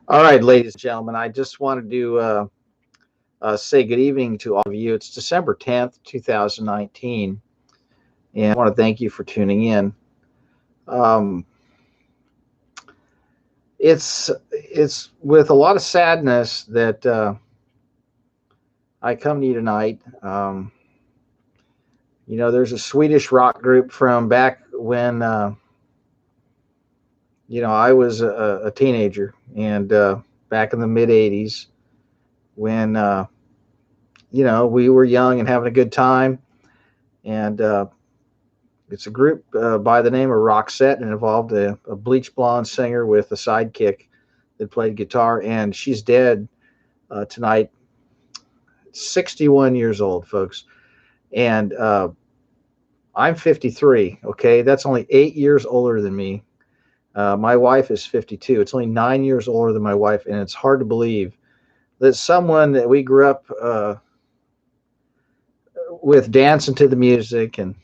All right, ladies and gentlemen, I just wanted to say good evening to all of you. It's December 10th, 2019, and I want to thank you for tuning in. Um, it's with a lot of sadness that I come to you tonight. There's a Swedish rock group from back when I was a teenager, and back in the mid '80s when we were young and having a good time. And it's a group by the name of Roxette, and involved a bleach blonde singer with a sidekick that played guitar. And she's dead tonight, 61 years old, folks. And I'm 53. Okay, that's only 8 years older than me. My wife is 52. It's only 9 years older than my wife, and it's hard to believe that someone that we grew up with, dancing to the music, and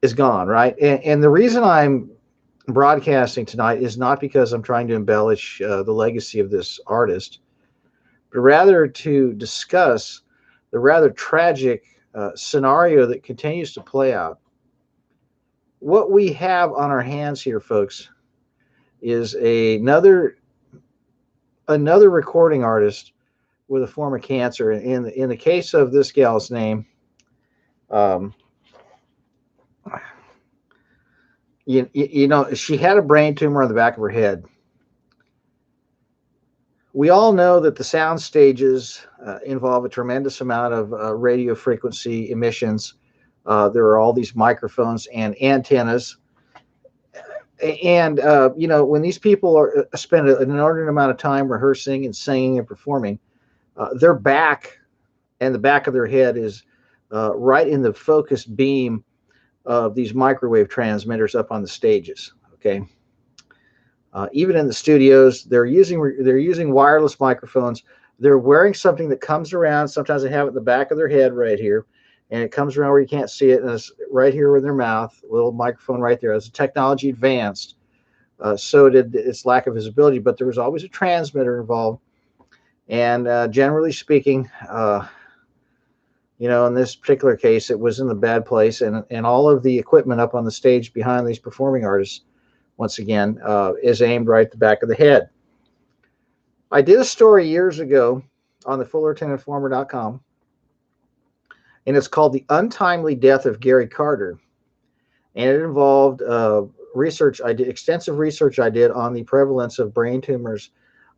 is gone, right? And the reason I'm broadcasting tonight is not because I'm trying to embellish the legacy of this artist, but rather to discuss the rather tragic scenario that continues to play out. What we have on our hands here, folks, is another recording artist with a form of cancer. In the case of this gal's name, she had a brain tumor on the back of her head. We all know that the sound stages involve a tremendous amount of radio frequency emissions. There are all these microphones and antennas. And, when these people spend an inordinate amount of time rehearsing and singing and performing, their back and the back of their head is right in the focused beam of these microwave transmitters up on the stages. Okay. Even in the studios, they're using wireless microphones. They're wearing something that comes around. Sometimes they have it in the back of their head right here, and it comes around where you can't see it, and it's right here in their mouth, a little microphone right there. As the technology advanced, so did its lack of visibility, but there was always a transmitter involved. And generally speaking, in this particular case, it was in the bad place, and all of the equipment up on the stage behind these performing artists, once again, is aimed right at the back of the head. I did a story years ago on the FULLERTONInformer.com, and it's called The Untimely Death of Gary Carter. And it involved extensive research I did on the prevalence of brain tumors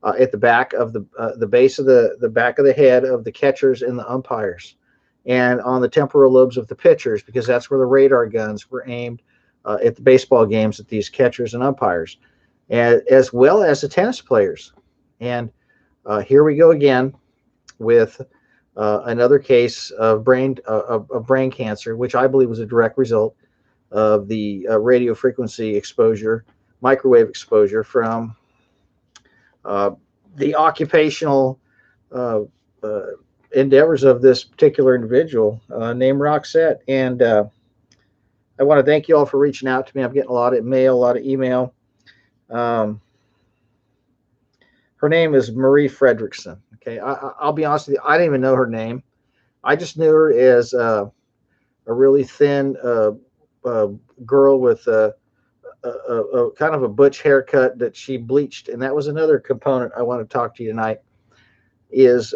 at the back of the base of the back of the head of the catchers and the umpires, and on the temporal lobes of the pitchers, because that's where the radar guns were aimed at the baseball games, at these catchers and umpires, and as well as the tennis players. And here we go again with another case of brain cancer, which I believe was a direct result of the radio frequency exposure, microwave exposure from the occupational endeavors of this particular individual named Roxette. And I want to thank you all for reaching out to me. I'm getting a lot of mail, a lot of email. Her name is Marie Fredrickson. Okay, I'll be honest with you, I didn't even know her name. I just knew her as a really thin girl with a kind of a butch haircut that she bleached. And that was another component I want to talk to you tonight is,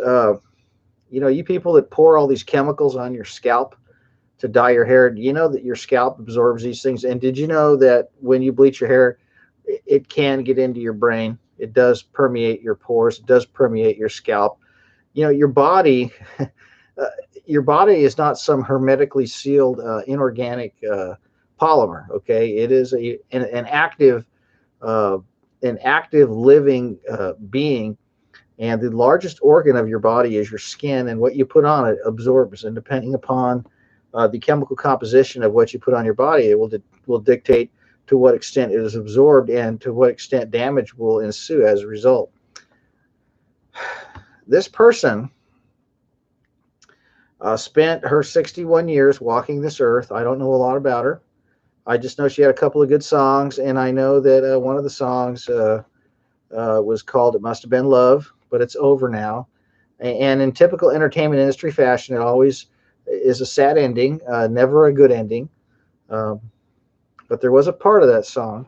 you people that pour all these chemicals on your scalp to dye your hair, do you know that your scalp absorbs these things? And did you know that when you bleach your hair, it can get into your brain? It does permeate your pores. It does permeate your scalp. Your body, your body is not some hermetically sealed inorganic polymer. Okay, it is an active living being, and the largest organ of your body is your skin, and what you put on it absorbs. And depending upon the chemical composition of what you put on your body, it will dictate to what extent it is absorbed and to what extent damage will ensue as a result. This person spent her 61 years walking this earth. I don't know a lot about her. I just know she had a couple of good songs, and I know that one of the songs was called "It Must Have Been Love," but it's over now. And in typical entertainment industry fashion, it always is a sad ending, never a good ending. Um, but there was a part of that song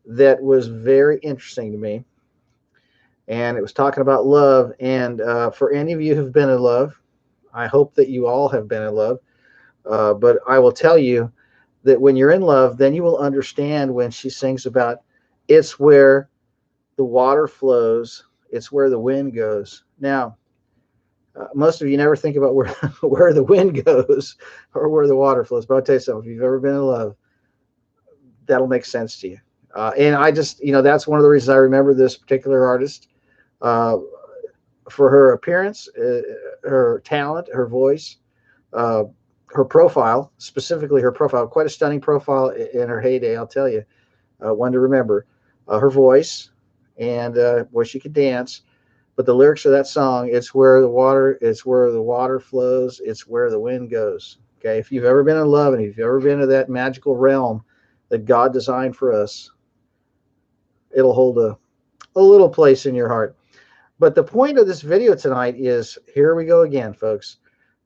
that was very interesting to me, and it was talking about love. And for any of you who've been in love, I hope that you all have been in love. But I will tell you that when you're in love, then you will understand when she sings about it's where the water flows, it's where the wind goes. Now, most of you never think about where where the wind goes or where the water flows. But I'll tell you something: if you've ever been in love, that'll make sense to you. And I just, that's one of the reasons I remember this particular artist, uh, for her appearance, her talent, her voice, uh, her profile, specifically her profile, quite a stunning profile in her heyday. I'll tell you, one to remember. Her voice and where she could dance. But the lyrics of that song, it's where the water flows, it's where the wind goes. Okay. If you've ever been in love and if you've ever been to that magical realm that God designed for us, it'll hold a little place in your heart. But the point of this video tonight is, here we go again, folks.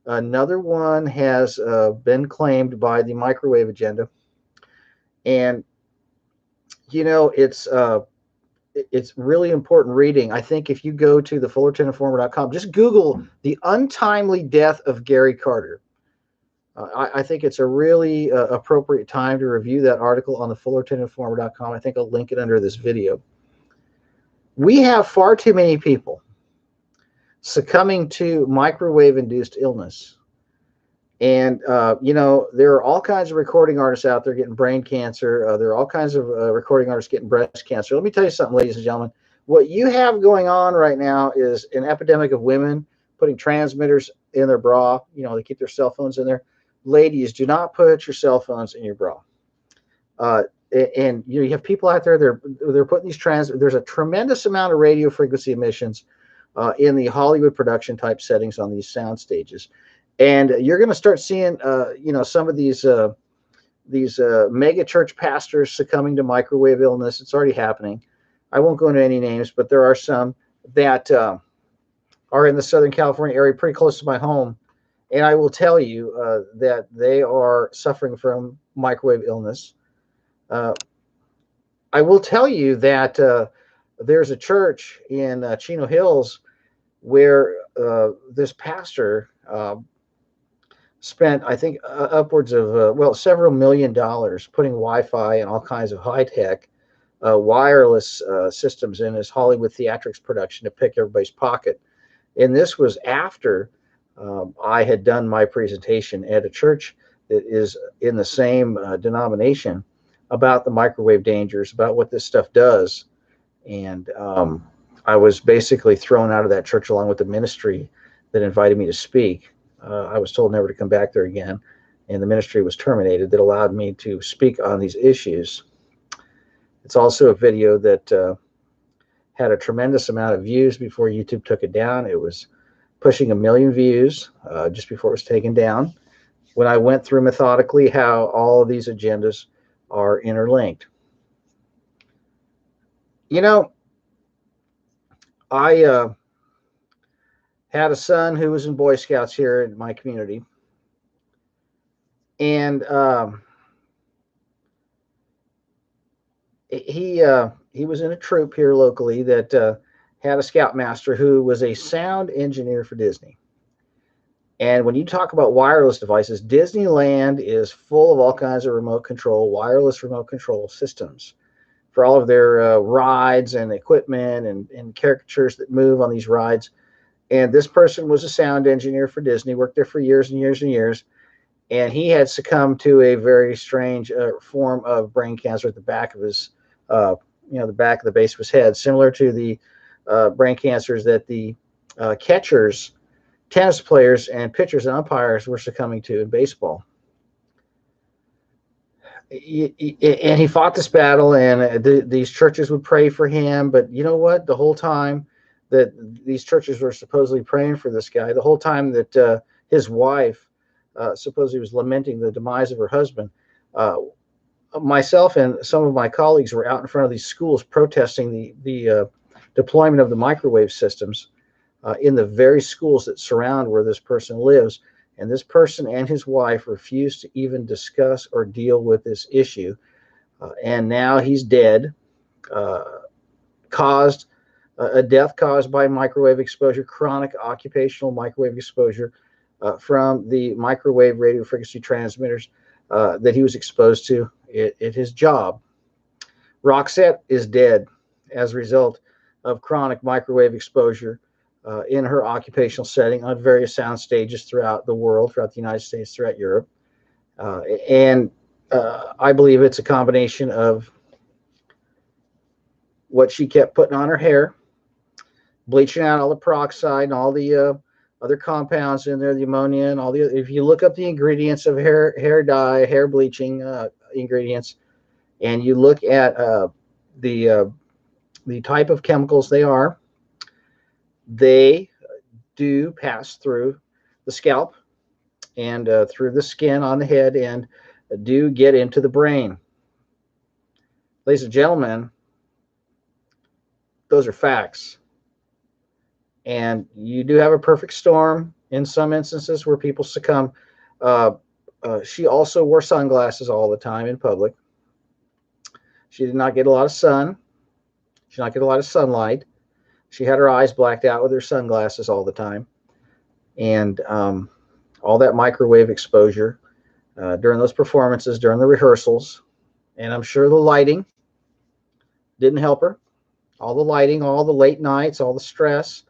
Another one has been claimed by the microwave agenda. And, it's really important reading. I think if you go to the FullertonInformer.com, just Google the untimely death of Gary Carter. I think it's a really appropriate time to review that article on the FullertonInformer.com. I think I'll link it under this video. We have far too many people succumbing to microwave-induced illness. And, there are all kinds of recording artists out there getting brain cancer. There are all kinds of recording artists getting breast cancer. Let me tell you something, ladies and gentlemen. What you have going on right now is an epidemic of women putting transmitters in their bra. They keep their cell phones in there. Ladies, do not put your cell phones in your bra. And you have people out there, they're putting these there's a tremendous amount of radio frequency emissions in the Hollywood production type settings on these sound stages. And you're going to start seeing, some of these mega church pastors succumbing to microwave illness. It's already happening. I won't go into any names, but there are some that are in the Southern California area, pretty close to my home. And I will tell you that they are suffering from microwave illness. I will tell you that there's a church in Chino Hills where this pastor spent, I think, upwards of, several $1 million putting Wi-Fi and all kinds of high-tech wireless systems in his Hollywood theatrics production to pick everybody's pocket. And this was after I had done my presentation at a church that is in the same denomination about the microwave dangers, about what this stuff does. And I was basically thrown out of that church along with the ministry that invited me to speak. I was told never to come back there again, and the ministry was terminated that allowed me to speak on these issues. It's also a video that had a tremendous amount of views before YouTube took it down. It was pushing 1 million views just before it was taken down, when I went through methodically how all of these agendas are interlinked. I had a son who was in Boy Scouts here in my community, and he was in a troop here locally that had a scoutmaster who was a sound engineer for Disney. And when you talk about wireless devices, Disneyland is full of all kinds of wireless remote control systems for all of their rides and equipment and caricatures that move on these rides. And this person was a sound engineer for Disney, worked there for years and years and years. And he had succumbed to a very strange form of brain cancer at the back of his, the back of the base of his head, similar to the brain cancers that the catchers, tennis players, and pitchers and umpires were succumbing to in baseball. And he fought this battle, and these churches would pray for him. But you know what? The whole time that these churches were supposedly praying for this guy, the whole time that his wife supposedly was lamenting the demise of her husband, myself and some of my colleagues were out in front of these schools protesting the deployment of the microwave systems in the very schools that surround where this person lives. And this person and his wife refused to even discuss or deal with this issue. And now he's dead, caused a death caused by microwave exposure, chronic occupational microwave exposure from the microwave radio frequency transmitters that he was exposed to at his job. Roxette is dead as a result of chronic microwave exposure in her occupational setting on various sound stages throughout the world, throughout the United States, throughout Europe. And I believe it's a combination of what she kept putting on her hair, bleaching out all the peroxide and all the other compounds in there, the ammonia and all the other. If you look up the ingredients of hair dye, hair bleaching ingredients, and you look at the type of chemicals they do pass through the scalp and through the skin on the head and do get into the brain. Ladies and gentlemen, those are facts. And you do have a perfect storm in some instances where people succumb. She also wore sunglasses all the time in public. She did not get a lot of sun. She did not get a lot of sunlight. She had her eyes blacked out with her sunglasses all the time. And all that microwave exposure during those performances, during the rehearsals. And I'm sure the lighting didn't help her. All the lighting, all the late nights, all the stress.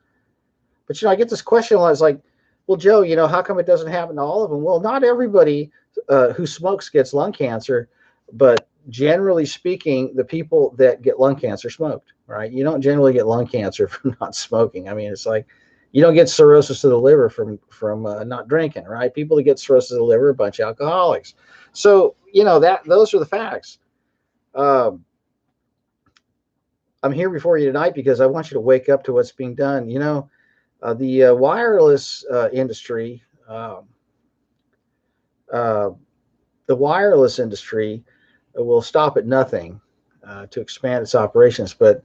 But, I get this question a lot. It's like, well, Joe, how come it doesn't happen to all of them? Well, not everybody who smokes gets lung cancer, but generally speaking, the people that get lung cancer smoked, right? You don't generally get lung cancer from not smoking. I mean, it's like you don't get cirrhosis of the liver from not drinking, right? People that get cirrhosis of the liver are a bunch of alcoholics. So, those are the facts. I'm here before you tonight because I want you to wake up to what's being done. The wireless industry, will stop at nothing to expand its operations, but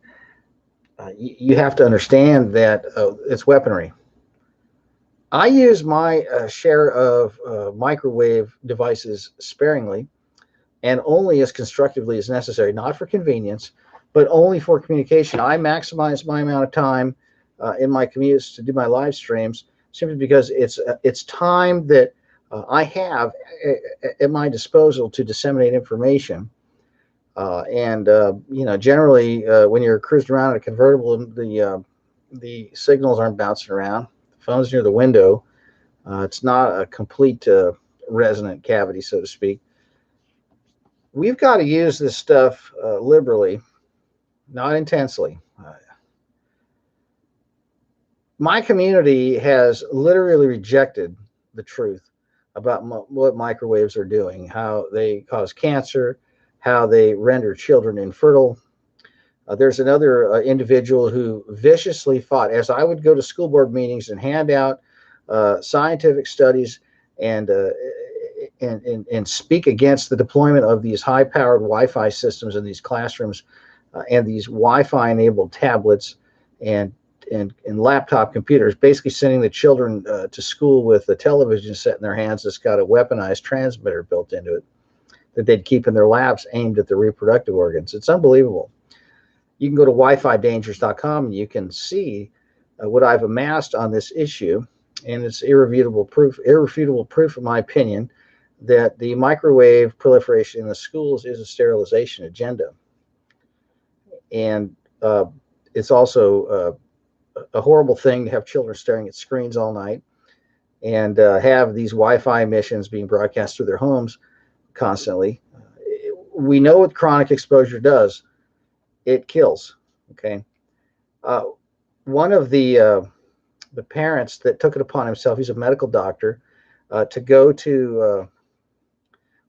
you have to understand that it's weaponry. I use my share of microwave devices sparingly and only as constructively as necessary, not for convenience, but only for communication. I maximize my amount of time in my commutes to do my live streams simply because it's time that I have at my disposal to disseminate information. Generally, when you're cruising around in a convertible, the signals aren't bouncing around. The phone's near the window. It's not a complete resonant cavity, so to speak. We've got to use this stuff liberally, not intensely. My community has literally rejected the truth about what microwaves are doing, how they cause cancer, how they render children infertile. There's another individual who viciously fought, as I would go to school board meetings and hand out scientific studies and speak against the deployment of these high-powered Wi-Fi systems in these classrooms and these Wi-Fi enabled tablets and laptop computers, basically sending the children to school with a television set in their hands that's got a weaponized transmitter built into it that they'd keep in their labs aimed at the reproductive organs. It's unbelievable. You can go to WiFiDangers.com and you can see what I've amassed on this issue, and it's irrefutable proof, in my opinion, that the microwave proliferation in the schools is a sterilization agenda. And it's also a horrible thing to have children staring at screens all night and have these Wi-Fi emissions being broadcast through their homes constantly. We know what chronic exposure does. It kills. Okay. One of the parents that took it upon himself, he's a medical doctor, to go to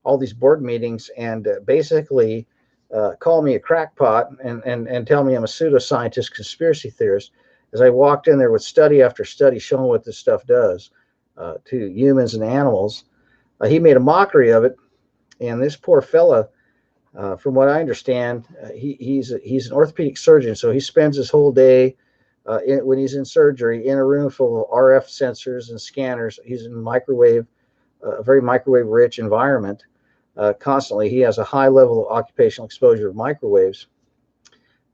all these board meetings and basically call me a crackpot and tell me I'm a pseudoscientist conspiracy theorist, as I walked in there with study after study showing what this stuff does to humans and animals. He made a mockery of it, and this poor fella From what I understand, he's an orthopedic surgeon, so he spends his whole day when he's in surgery in a room full of RF sensors and scanners. He's in a very microwave-rich environment. Constantly, he has a high level of occupational exposure of microwaves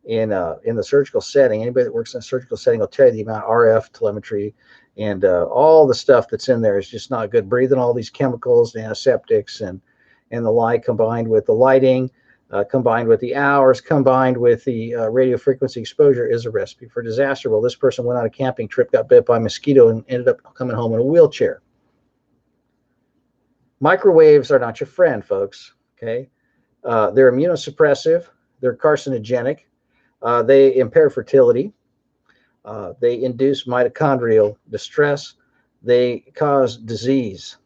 in the surgical setting. Anybody that works in a surgical setting will tell you the amount of RF telemetry and all the stuff that's in there is just not good. Breathing all these chemicals, the antiseptics, and the like, combined with the lighting, combined with the hours, combined with the radio frequency exposure, is a recipe for disaster. Well, this person went on a camping trip, got bit by a mosquito, and ended up coming home in a wheelchair. Microwaves are not your friend, folks. Okay, they're immunosuppressive. They're carcinogenic. They impair fertility. They induce mitochondrial distress. They cause disease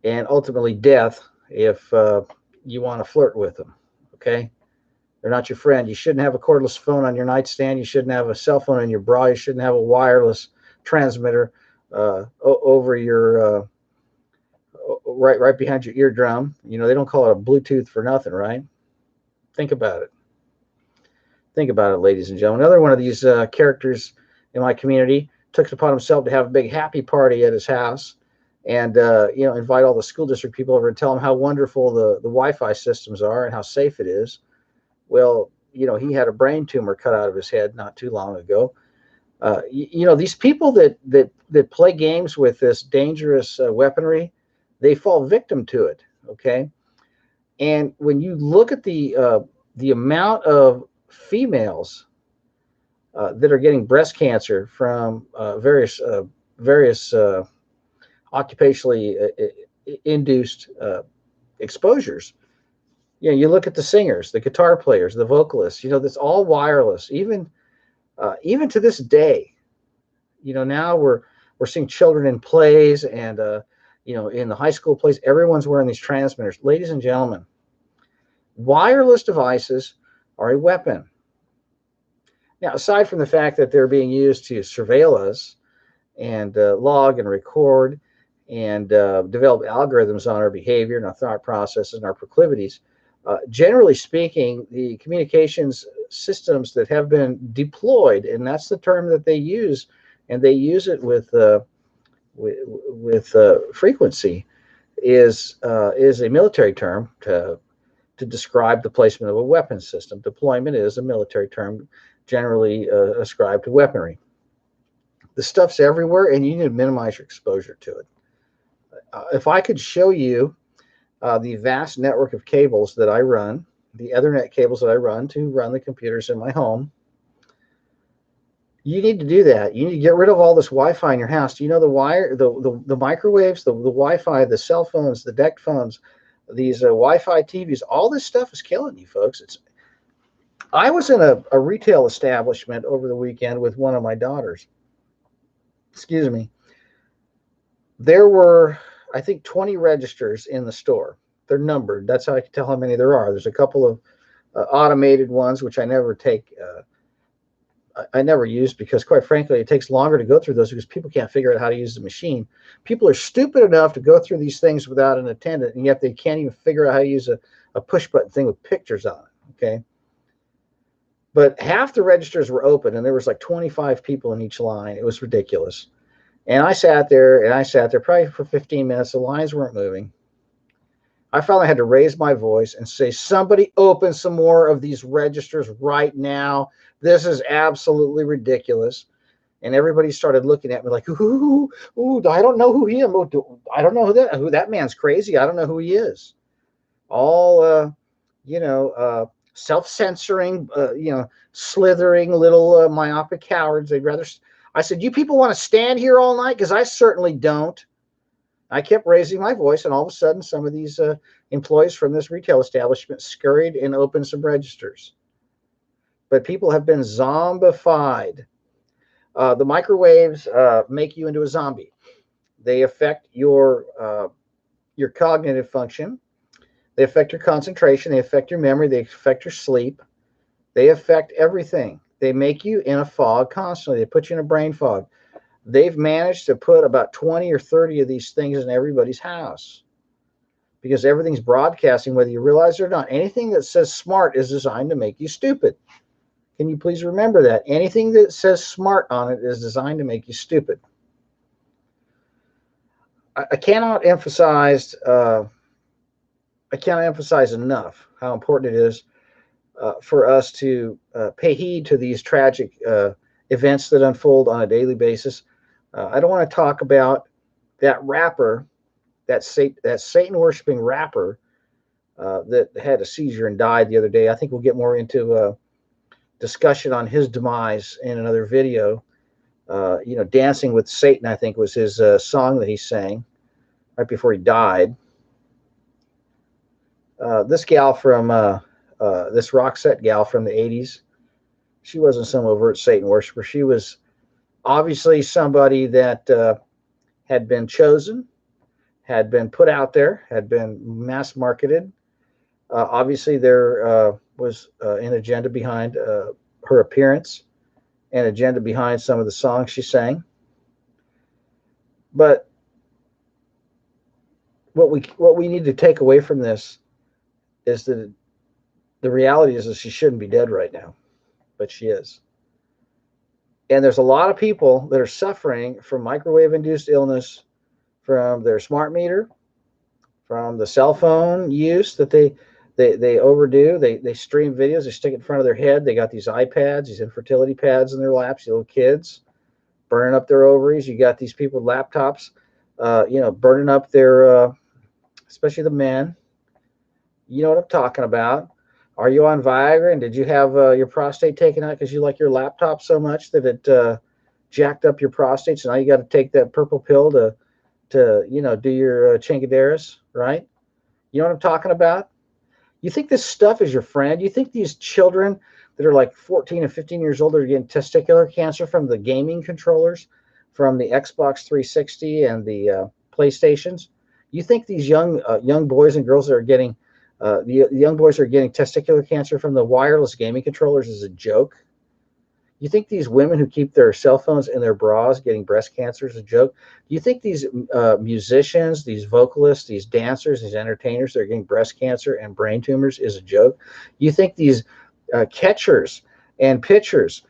and ultimately death if you want to flirt with them. Okay, they're not your friend. You shouldn't have a cordless phone on your nightstand. You shouldn't have a cell phone in your bra. You shouldn't have a wireless transmitter over your right behind your eardrum. You know, they don't call it a Bluetooth for nothing, right? Think about it. Think about it, ladies and gentlemen. Another one of these characters in my community took it upon himself to have a big happy party at his house, and invite all the school district people over and tell them how wonderful the Wi-Fi systems are and how safe it is. Well, he had a brain tumor cut out of his head not too long ago. These people that play games with this dangerous weaponry, they fall victim to it. Okay, and when you look at the amount of females that are getting breast cancer from various occupationally induced exposures. You look at the singers, the guitar players, the vocalists. That's all wireless. Even to this day, now we're seeing children in plays and in the high school plays. Everyone's wearing these transmitters. Ladies and gentlemen, wireless devices are a weapon. Now, aside from the fact that they're being used to surveil us and log and record and develop algorithms on our behavior and our thought processes and our proclivities, generally speaking, the communications systems that have been deployed, and that's the term that they use, and they use it with frequency, is a military term to describe the placement of a weapon system. Deployment is a military term generally ascribed to weaponry. The stuff's everywhere, and you need to minimize your exposure to it. If I could show you the vast network of cables that I run, the Ethernet cables that I run to run the computers in my home, you need to do that. You need to get rid of all this Wi-Fi in your house. Do you know the microwaves, the Wi-Fi, the cell phones, the DECT phones, these Wi-Fi TVs, all this stuff is killing you, folks. I was in a retail establishment over the weekend with one of my daughters. Excuse me. There were, I think, 20 registers in the store. They're numbered. That's how I can tell how many there are. There's a couple of automated ones, which I never use because, quite frankly, it takes longer to go through those because people can't figure out how to use the machine. People are stupid enough to go through these things without an attendant, and yet they can't even figure out how to use a push-button thing with pictures on it, okay? But half the registers were open, and there was like 25 people in each line. It was ridiculous. And I sat there probably for 15 minutes. The lines weren't moving. I finally had to raise my voice and say, somebody open some more of these registers right now. This is absolutely ridiculous. And everybody started looking at me like, ooh, I don't know who he is. I don't know who that man's crazy. I don't know who he is. All, self-censoring, slithering little myopic cowards. I said, you people want to stand here all night? Because I certainly don't. I kept raising my voice, and all of a sudden, some of these employees from this retail establishment scurried and opened some registers. But people have been zombified. The microwaves make you into a zombie. They affect your cognitive function. They affect your concentration. They affect your memory. They affect your sleep. They affect everything. They make you in a fog constantly. They put you in a brain fog. They've managed to put about 20 or 30 of these things in everybody's house. because everything's broadcasting, whether you realize it or not. Anything that says smart is designed to make you stupid. Can you please remember that? Anything that says smart on it is designed to make you stupid. I cannot emphasize enough how important it is for us to pay heed to these tragic events that unfold on a daily basis. I don't want to talk about that rapper, that Satan worshiping rapper that had a seizure and died the other day. I think we'll get more into discussion on his demise in another video. Dancing with Satan, I think, was his song that he sang right before he died. This gal from this Roxette gal from the 80s, she wasn't some overt Satan worshiper. She was obviously somebody that had been chosen, had been put out there, had been mass marketed. Obviously, there was an agenda behind her appearance, an agenda behind some of the songs she sang. But what we need to take away from this is that the reality is that she shouldn't be dead right now, but she is. And there's a lot of people that are suffering from microwave-induced illness, from their smart meter, from the cell phone use that they overdo. They stream videos, they stick it in front of their head. They got these iPads, these infertility pads in their laps, little kids burning up their ovaries. You got these people with laptops, burning up their, especially the men. You know what I'm talking about. Are you on Viagra, and did you have your prostate taken out because you like your laptop so much that it jacked up your prostate? So now you got to take that purple pill to do your chingaderas, right? You know what I'm talking about? You think this stuff is your friend? You think these children that are like 14 and 15 years old are getting testicular cancer from the gaming controllers, from the Xbox 360 and the PlayStations? You think these young boys and girls that are getting the young boys are getting testicular cancer from the wireless gaming controllers is a joke? You think these women who keep their cell phones in their bras getting breast cancer is a joke? Do you think these musicians, these vocalists, these dancers, these entertainers that are getting breast cancer and brain tumors is a joke? You think these catchers and pitchers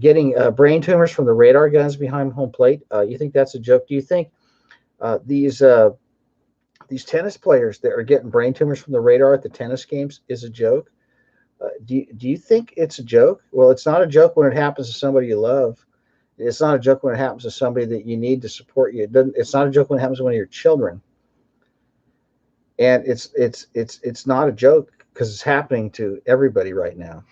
getting brain tumors from the radar guns behind home plate, you think that's a joke? Do you think these tennis players that are getting brain tumors from the radar at the tennis games is a joke? Do you think it's a joke? Well, it's not a joke when it happens to somebody you love. It's not a joke when it happens to somebody that you need to support you. It's not a joke when it happens to one of your children. And it's not a joke because it's happening to everybody right now.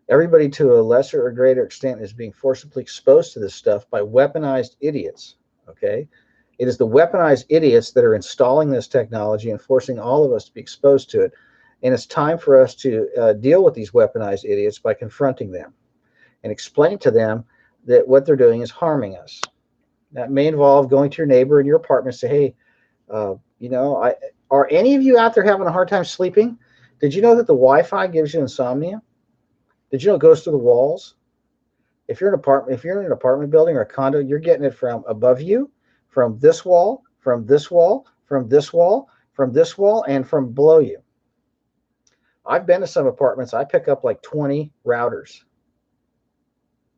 Everybody to a lesser or greater extent is being forcibly exposed to this stuff by weaponized idiots. Okay? It is the weaponized idiots that are installing this technology and forcing all of us to be exposed to it. And it's time for us to deal with these weaponized idiots by confronting them and explain to them that what they're doing is harming us. That may involve going to your neighbor in your apartment and say, hey, are any of you out there having a hard time sleeping? Did you know that the Wi-Fi gives you insomnia? Did you know it goes through the walls? If you're in an apartment building or a condo, you're getting it from above you, from this wall, from this wall, from this wall, from this wall, and from below you. I've been to some apartments. I pick up like 20 routers.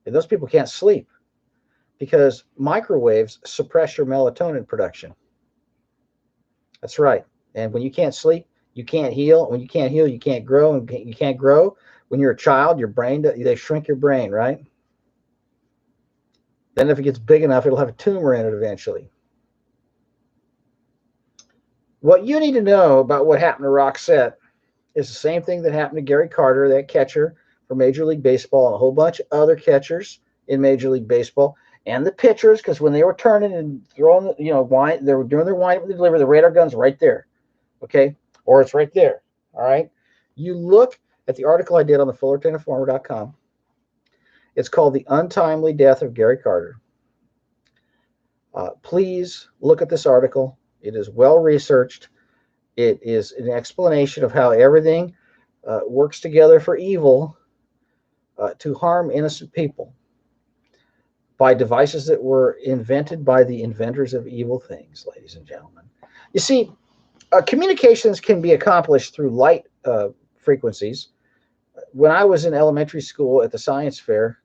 And those people can't sleep because microwaves suppress your melatonin production. That's right. And when you can't sleep, you can't heal. When you can't heal, you can't grow. And you can't grow. When you're a child, your brain, they shrink your brain, right? Then if it gets big enough, it'll have a tumor in it eventually. What you need to know about what happened to Roxette is the same thing that happened to Gary Carter, that catcher for Major League Baseball, and a whole bunch of other catchers in Major League Baseball, and the pitchers, because when they were turning and throwing, they were doing their wind up and deliver, the radar gun's right there, okay? Or it's right there, all right? You look at the article I did on the FullertonInformer.com. It's called The Untimely Death of Gary Carter. Please look at this article. It is well researched. It is an explanation of how everything works together for evil to harm innocent people by devices that were invented by the inventors of evil things, ladies and gentlemen. You see, Communications can be accomplished through light frequencies. When I was in elementary school at the science fair,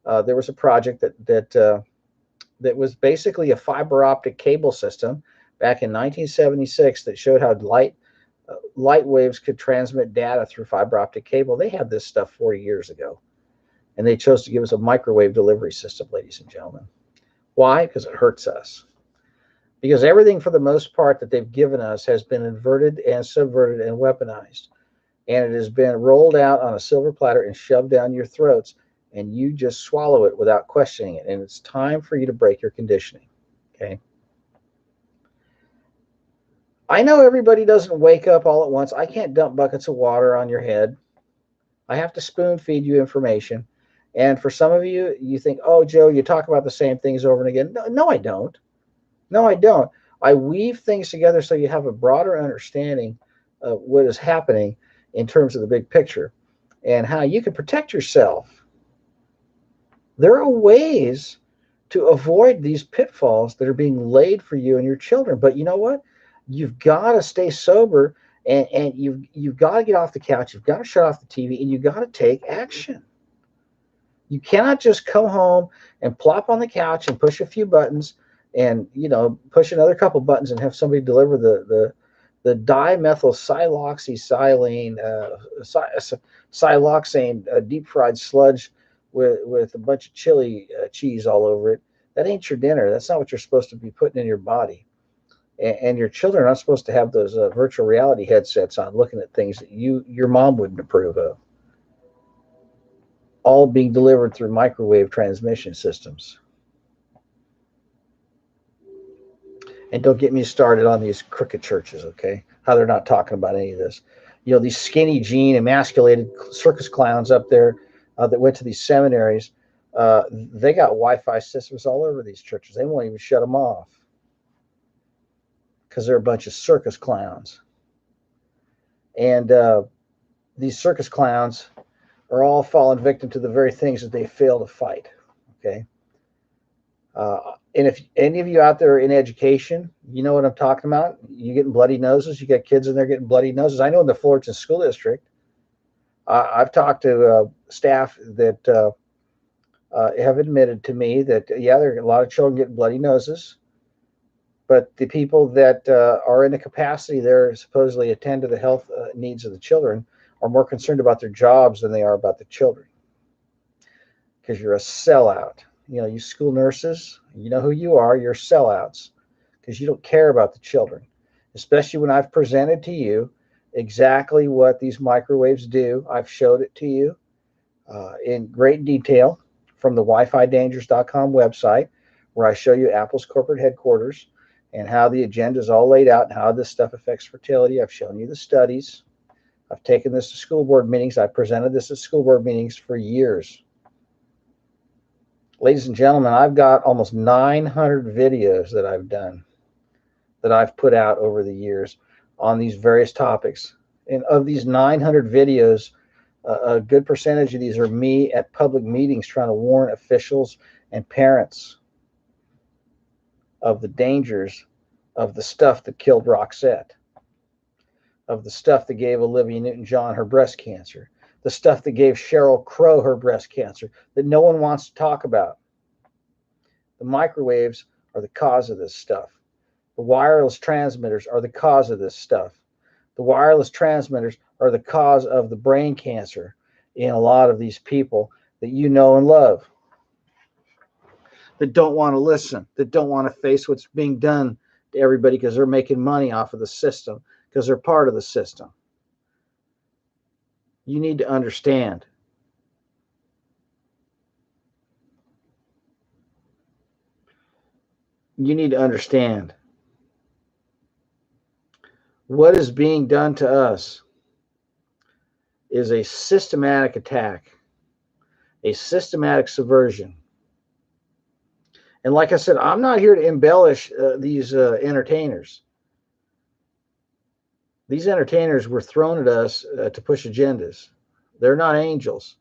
there was a project that was basically a fiber optic cable system back in 1976 that showed how light waves could transmit data through fiber optic cable. They had this stuff 40 years ago, and they chose to give us a microwave delivery system, ladies and gentlemen. Why? Because it hurts us. Because everything, for the most part, that they've given us has been inverted and subverted and weaponized. And it has been rolled out on a silver platter and shoved down your throats, and you just swallow it without questioning it. And it's time for you to break your conditioning. Okay. I know everybody doesn't wake up all at once. I can't dump buckets of water on your head. I have to spoon feed you information. And for some of you, you think, oh, Joe, you talk about the same things over and again. No, I don't. No, I don't. I weave things together so you have a broader understanding of what is happening in terms of the big picture and how you can protect yourself. There are ways to avoid these pitfalls that are being laid for you and your children. But you know what? You've got to stay sober, and you've got to get off the couch. You've got to shut off the TV, and you've got to take action. You cannot just come home and plop on the couch and push a few buttons and, you know, push another couple buttons and have somebody deliver the dimethylsiloxysilane, siloxane deep fried sludge with a bunch of chili cheese all over it. That ain't your dinner. That's not what you're supposed to be putting in your body. And your children are not supposed to have those virtual reality headsets on, looking at things that your mom wouldn't approve of. All being delivered through microwave transmission systems. And don't get me started on these crooked churches, okay? How they're not talking about any of this. You know, these skinny jean, emasculated circus clowns up there that went to these seminaries, they got Wi-Fi systems all over these churches. They won't even shut them off because they're a bunch of circus clowns. And these circus clowns are all fallen victim to the very things that they fail to fight, okay? And if any of you out there are in education, you know what I'm talking about. You getting bloody noses. You got kids in there getting bloody noses. I know in the Fullerton School District, I've talked to staff that have admitted to me that, yeah, there are a lot of children getting bloody noses. But the people that are in the capacity there supposedly attend to the health needs of the children are more concerned about their jobs than they are about the children. Because you're a sellout. You know, you school nurses, you know who you are. You're sellouts because you don't care about the children, especially when I've presented to you exactly what these microwaves do. I've showed it to you in great detail from the WiFiDangers.com website, where I show you Apple's corporate headquarters and how the agenda is all laid out and how this stuff affects fertility. I've shown you the studies. I've taken this to school board meetings. I presented this at school board meetings for years. Ladies and gentlemen, I've got almost 900 videos that I've done, that I've put out over the years on these various topics. And of these 900 videos, a good percentage of these are me at public meetings trying to warn officials and parents of the dangers of the stuff that killed Roxette, of the stuff that gave Olivia Newton-John her breast cancer, the stuff that gave Sheryl Crow her breast cancer that no one wants to talk about. The microwaves are the cause of this stuff. The wireless transmitters are the cause of this stuff. The wireless transmitters are the cause of the brain cancer in a lot of these people that you know and love, that don't want to listen, that don't want to face what's being done to everybody because they're making money off of the system, because they're part of the system. You need to understand. You need to understand what is being done to us is a systematic attack, a systematic subversion. And like I said, I'm not here to embellish these entertainers. These entertainers were thrown at us to push agendas. They're not angels,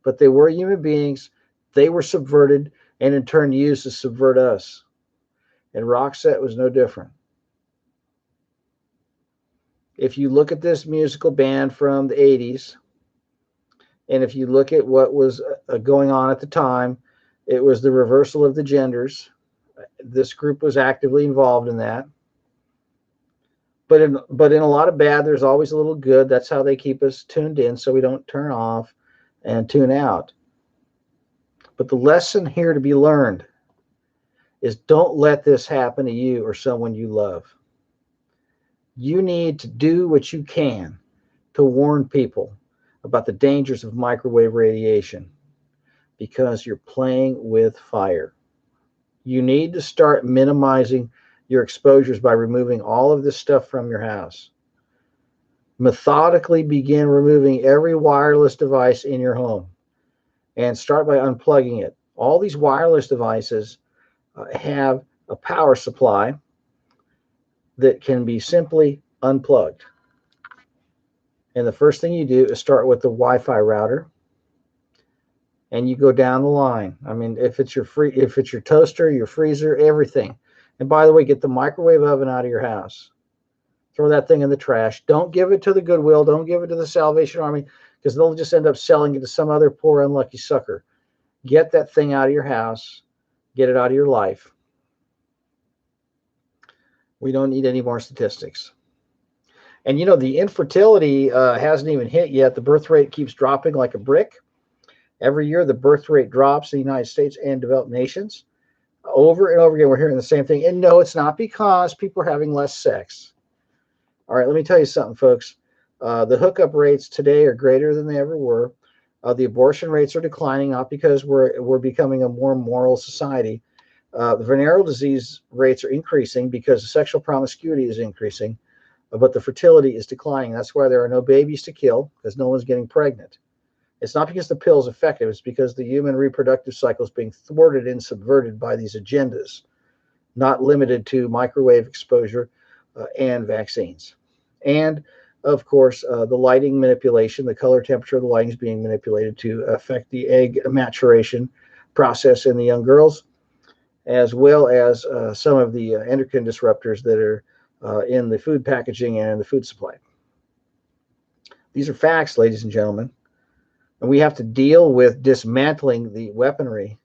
but they were human beings. They were subverted and in turn used to subvert us. And Roxette was no different. If you look at this musical band from the 80s, and if you look at what was going on at the time, it was the reversal of the genders. This group was actively involved in that. But in a lot of bad, there's always a little good. That's how they keep us tuned in so we don't turn off and tune out. But the lesson here to be learned is don't let this happen to you or someone you love. You need to do what you can to warn people about the dangers of microwave radiation because you're playing with fire. You need to start minimizing your exposures by removing all of this stuff from your house. Methodically begin removing every wireless device in your home and start by unplugging it. All these wireless devices have a power supply that can be simply unplugged. And the first thing you do is start with the Wi-Fi router, and you go down the line. I mean, if it's your toaster, your freezer, everything. And by the way, get the microwave oven out of your house. Throw that thing in the trash. Don't give it to the Goodwill. Don't give it to the Salvation Army, because they'll just end up selling it to some other poor unlucky sucker. Get that thing out of your house. Get it out of your life. We don't need any more statistics. And you know, the infertility hasn't even hit yet. The birth rate keeps dropping like a brick. Every year, the birth rate drops in the United States and developed nations. Over and over again, we're hearing the same thing. And no, it's not because people are having less sex. All right, let me tell you something, folks. The hookup rates today are greater than they ever were. The abortion rates are declining, not because we're becoming a more moral society. The venereal disease rates are increasing because the sexual promiscuity is increasing, but the fertility is declining. That's why there are no babies to kill, because no one's getting pregnant. It's not because the pill is effective. It's because the human reproductive cycle is being thwarted and subverted by these agendas, not limited to microwave exposure and vaccines. And, of course, the lighting manipulation, the color temperature of the lighting is being manipulated to affect the egg maturation process in the young girls, as well as some of the endocrine disruptors that are in the food packaging and in the food supply. These are facts, ladies and gentlemen. And we have to deal with dismantling the weaponry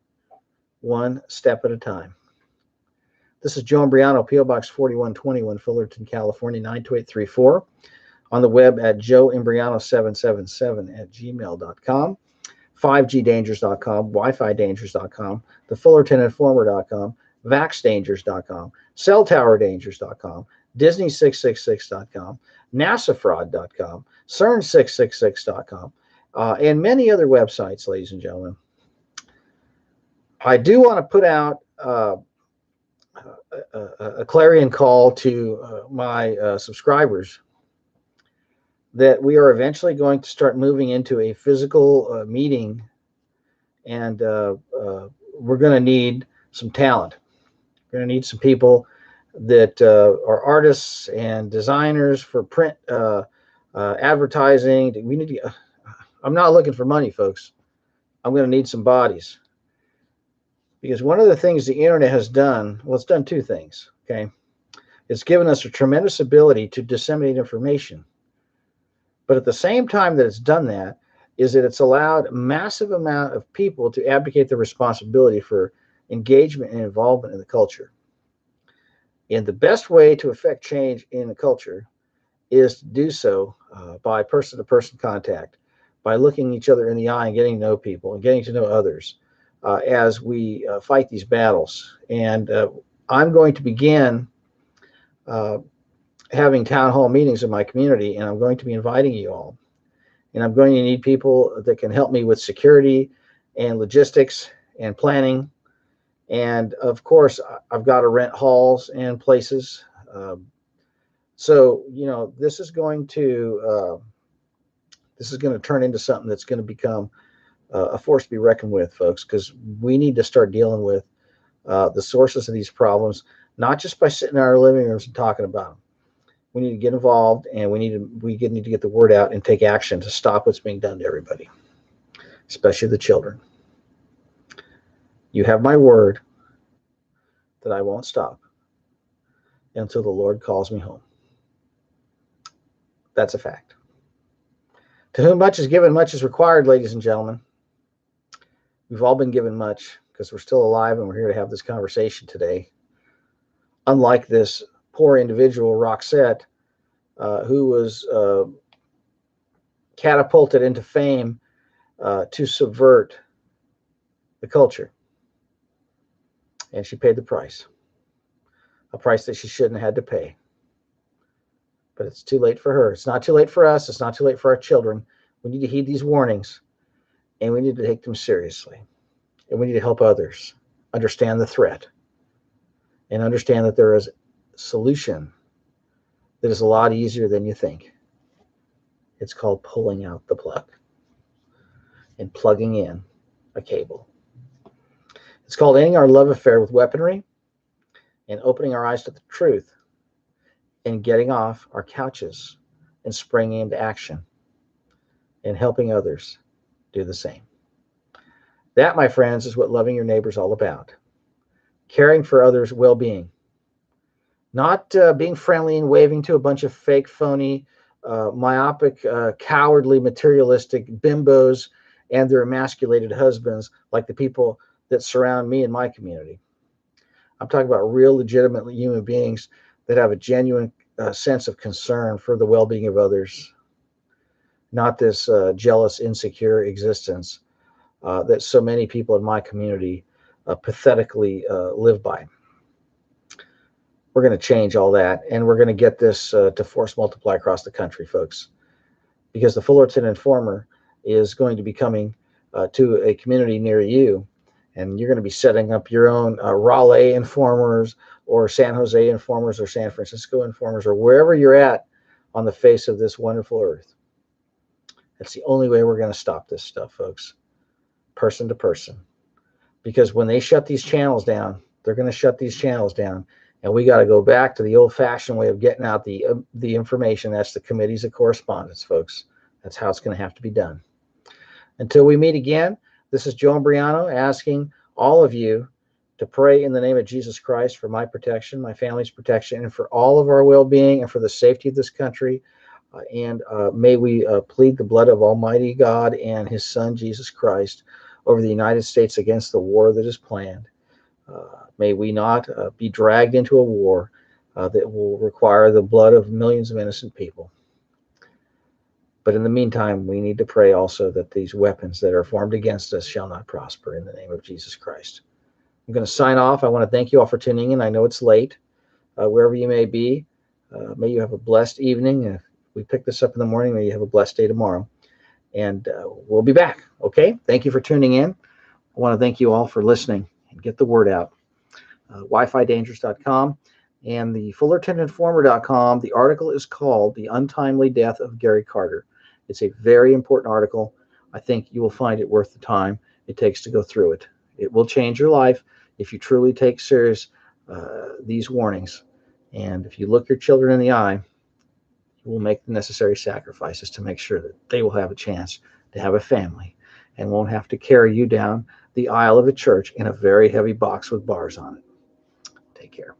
one step at a time. This is Joe Imbriano, P.O. Box 4121, Fullerton, California, 92834. On the web at joeimbriano777@gmail.com, 5gdangers.com, wifidangers.com, thefullertoninformer.com, vaxdangers.com, celltowerdangers.com, disney666.com, nasafraud.com, cern666.com, and many other websites, ladies and gentlemen. I do want to put out a clarion call to my subscribers that we are eventually going to start moving into a physical meeting, and we're going to need some talent. We're going to need some people that are artists and designers for print advertising. We need to, I'm not looking for money, folks. I'm going to need some bodies. Because one of the things the internet has done, well, it's done two things, okay? It's given us a tremendous ability to disseminate information. But at the same time that it's done that, is that it's allowed a massive amount of people to abdicate their responsibility for engagement and involvement in the culture. And the best way to affect change in the culture is to do so by person-to-person contact, by looking each other in the eye and getting to know people and getting to know others. As we fight these battles. And I'm going to begin having town hall meetings in my community, and I'm going to be inviting you all. And I'm going to need people that can help me with security and logistics and planning. And of course, I've got to rent halls and places. So, you know, this is going to turn into something that's going to become a force to be reckoned with, folks, because we need to start dealing with the sources of these problems, not just by sitting in our living rooms and talking about them. We need to get involved, and we need to get the word out and take action to stop what's being done to everybody, especially the children. You have my word that I won't stop until the Lord calls me home. That's a fact. To whom much is given, much is required, ladies and gentlemen. We've all been given much because we're still alive and we're here to have this conversation today. Unlike this poor individual, Roxette, who was catapulted into fame to subvert the culture. And she paid the price, a price that she shouldn't have had to pay. But it's too late for her. It's not too late for us. It's not too late for our children. We need to heed these warnings, and we need to take them seriously. And we need to help others understand the threat and understand that there is a solution that is a lot easier than you think. It's called pulling out the plug and plugging in a cable. It's called ending our love affair with weaponry and opening our eyes to the truth and getting off our couches and springing into action and helping others do the same. That, my friends, is what loving your neighbor is all about. Caring for others' well-being. Not being friendly and waving to a bunch of fake, phony, myopic, cowardly, materialistic bimbos and their emasculated husbands like the people that surround me and my community. I'm talking about real, legitimate human beings that have a genuine sense of concern for the well-being of others, not this jealous, insecure existence that so many people in my community pathetically live by. We're going to change all that, and we're going to get this to force multiply across the country, folks, because the Fullerton Informer is going to be coming to a community near you, and you're going to be setting up your own Raleigh Informers or San Jose Informers or San Francisco Informers or wherever you're at on the face of this wonderful earth. That's the only way we're going to stop this stuff, folks, person to person, because when they shut these channels down, they're going to shut these channels down. And we got to go back to the old-fashioned way of getting out the information. That's the committees of correspondence, folks. That's how it's going to have to be done. Until we meet again, this is Joe Imbriano asking all of you to pray in the name of Jesus Christ for my protection, my family's protection, and for all of our well-being and for the safety of this country. May we plead the blood of Almighty God and His Son, Jesus Christ, over the United States against the war that is planned. May we not be dragged into a war that will require the blood of millions of innocent people. But in the meantime, we need to pray also that these weapons that are formed against us shall not prosper in the name of Jesus Christ. I'm going to sign off. I want to thank you all for tuning in. I know it's late, wherever you may be. May you have a blessed evening. If we pick this up in the morning, may you have a blessed day tomorrow. And we'll be back. Okay? Thank you for tuning in. I want to thank you all for listening and get the word out. WiFiDangers.com and the FullertonInformer.com. The article is called The Untimely Death of Gary Carter. It's a very important article. I think you will find it worth the time it takes to go through it. It will change your life if you truly take serious these warnings. And if you look your children in the eye, you will make the necessary sacrifices to make sure that they will have a chance to have a family and won't have to carry you down the aisle of a church in a very heavy box with bars on it. Take care.